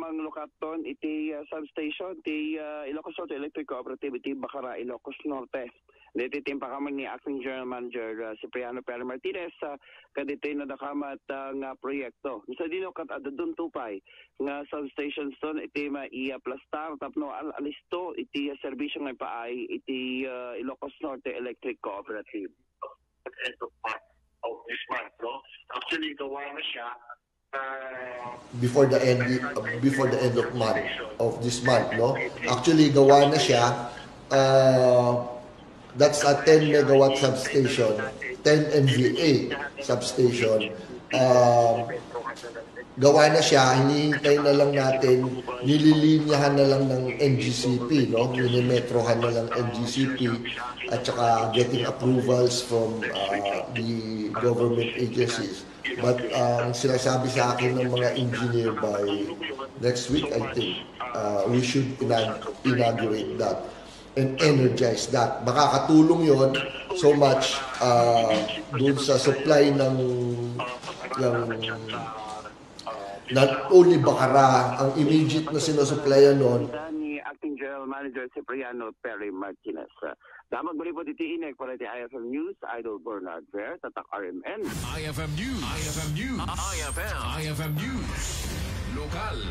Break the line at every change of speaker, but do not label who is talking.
mang lokaton iti substation ti Ilocos Norte Electric Cooperative iti Bacara, Ilocos Norte. Dito timpa kami ni Acting General Manager Cipriano Perry Martinez kadito na nakamat nga proyekto. Isa dino kat adadun tupay nga substations ton iti maia-plastar tapno alisto iti serbisyo nga paay iti Ilocos Norte Electric Cooperative.
End of this month, no? Actually, gawa na siya
before the end of this month, no? Actually, gawa na siya. That's a 10 megawatt substation, 10 MVA substation. Gawa na siya, hinihintay na lang natin, nililinyahan na lang ng NGCP, no? Minimetrohan na lang NGCP at saka getting approvals from the government agencies. But ang sinasabi sa akin ng mga engineer by next week, I think, we should inaugurate that and energize that. Makakatulong yon so much dun sa supply ng not only Bacara, ang immediate na sinusupplyan nun.
Ni Acting General Manager Cipriano Perry Martinez. Damag bali po diti inek para ti IFM News, Idol Bernard Ver, Tatak RMN.
IFM News. IFM News. IFM News. Lokal.